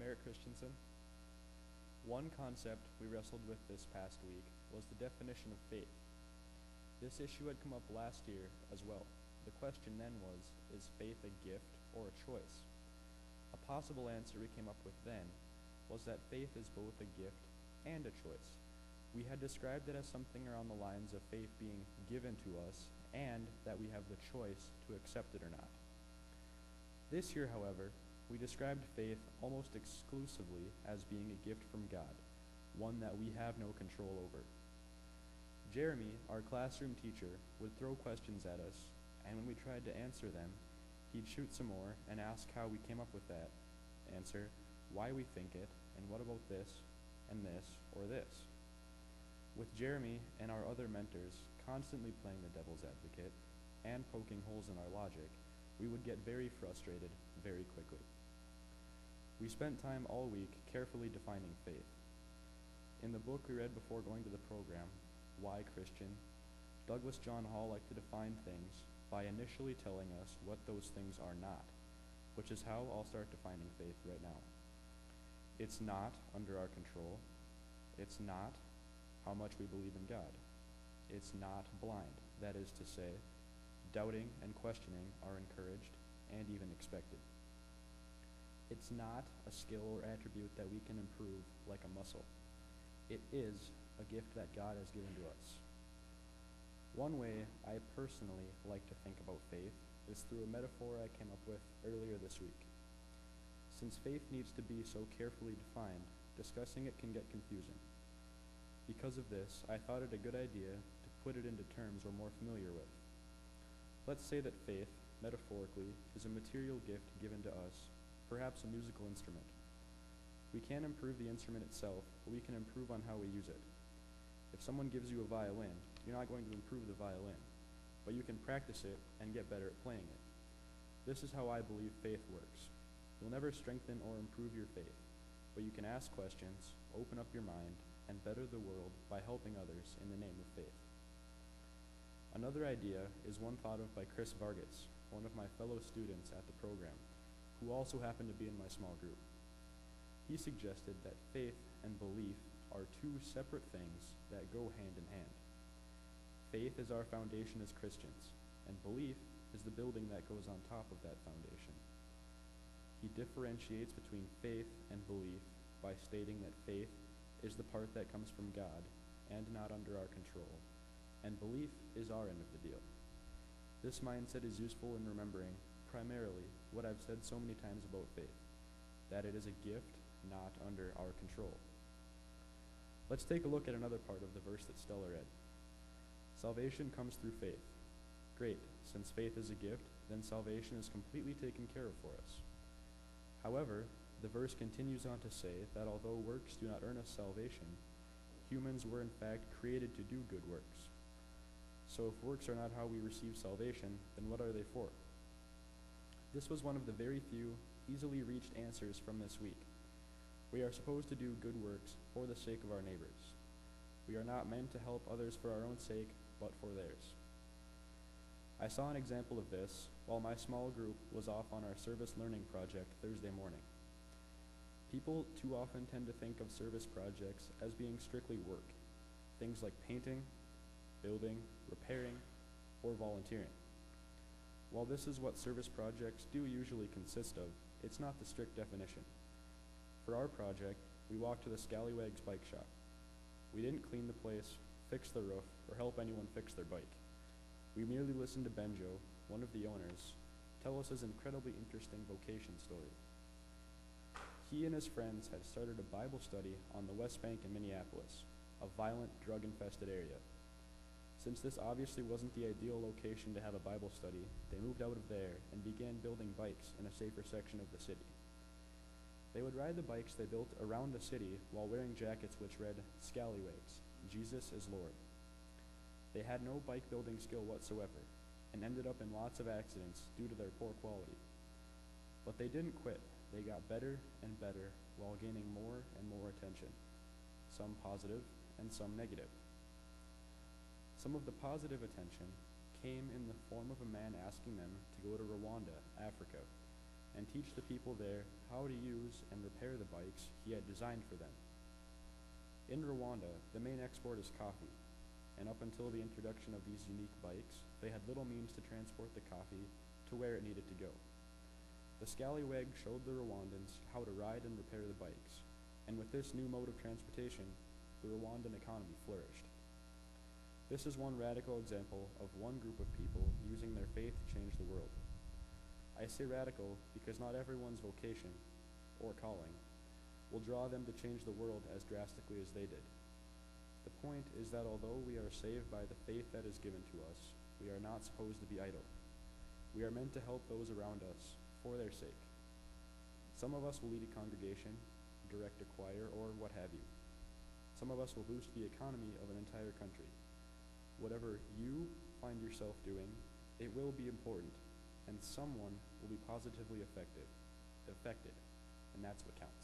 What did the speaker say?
I'm Eric Christensen. One concept we wrestled with this past week was the definition of faith. This issue had come up last year as well. The question then was, is faith a gift or a choice? A possible answer we came up with then was that faith is both a gift and a choice. We had described it as something around the lines of faith being given to us and that we have the choice to accept it or not. This year, however, we described faith almost exclusively as being a gift from God, one that we have no control over. Jeremy, our classroom teacher, would throw questions at us, and when we tried to answer them, he'd shoot some more and ask how we came up with that answer, why we think it, and what about this, and this, or this. With Jeremy and our other mentors constantly playing the devil's advocate and poking holes in our logic, we would get very frustrated very quickly. We spent time all week carefully defining faith. In the book we read before going to the program, Why Christian?, Douglas John Hall liked to define things by initially telling us what those things are not, which is how I'll start defining faith right now. It's not under our control. It's not how much we believe in God. It's not blind. That is to say, doubting and questioning are encouraged and even expected. It's not a skill or attribute that we can improve like a muscle. It is a gift that God has given to us. One way I personally like to think about faith is through a metaphor I came up with earlier this week. Since faith needs to be so carefully defined, discussing it can get confusing. Because of this, I thought it a good idea to put it into terms we're more familiar with. Let's say that faith, metaphorically, is a material gift given to us, perhaps a musical instrument. We can't improve the instrument itself, but we can improve on how we use it. If someone gives you a violin, you're not going to improve the violin, but you can practice it and get better at playing it. This is how I believe faith works. You'll never strengthen or improve your faith, but you can ask questions, open up your mind, and better the world by helping others in the name of faith. Another idea is one thought of by Chris Vargas, one of my fellow students at the program, who also happened to be in my small group. He suggested that faith and belief are two separate things that go hand in hand. Faith is our foundation as Christians, and belief is the building that goes on top of that foundation. He differentiates between faith and belief by stating that faith is the part that comes from God and not under our control, and belief is our end of the deal. This mindset is useful in remembering, primarily, what I've said so many times about faith, that it is a gift not under our control. Let's take a look at another part of the verse that Stella read. Salvation comes through faith. Great, since faith is a gift, then salvation is completely taken care of for us. However, the verse continues on to say that although works do not earn us salvation, humans were in fact created to do good works. So if works are not how we receive salvation, then what are they for? This was one of the very few easily reached answers from this week. We are supposed to do good works for the sake of our neighbors. We are not meant to help others for our own sake, but for theirs. I saw an example of this while my small group was off on our service learning project Thursday morning. People too often tend to think of service projects as being strictly work, things like painting, building, repairing, or volunteering. While this is what service projects do usually consist of, it's not the strict definition. For our project, we walked to the Scallywags bike shop. We didn't clean the place, fix the roof, or help anyone fix their bike. We merely listened to Benjo, one of the owners, tell us his incredibly interesting vocation story. He and his friends had started a Bible study on the West Bank in Minneapolis, a violent, drug-infested area. Since this obviously wasn't the ideal location to have a Bible study, they moved out of there and began building bikes in a safer section of the city. They would ride the bikes they built around the city while wearing jackets which read, "Scallywags, Jesus is Lord." They had no bike building skill whatsoever and ended up in lots of accidents due to their poor quality. But they didn't quit. They got better and better while gaining more and more attention, some positive and some negative. Some of the positive attention came in the form of a man asking them to go to Rwanda, Africa, and teach the people there how to use and repair the bikes he had designed for them. In Rwanda, the main export is coffee, and up until the introduction of these unique bikes, they had little means to transport the coffee to where it needed to go. The scallywag showed the Rwandans how to ride and repair the bikes, and with this new mode of transportation, the Rwandan economy flourished. This is one radical example of one group of people using their faith to change the world. I say radical because not everyone's vocation, or calling, will draw them to change the world as drastically as they did. The point is that although we are saved by the faith that is given to us, we are not supposed to be idle. We are meant to help those around us for their sake. Some of us will lead a congregation, direct a choir, or what have you. Some of us will boost the economy of an entire country. Whatever you find yourself doing, it will be important, and someone will be positively affected, and that's what counts.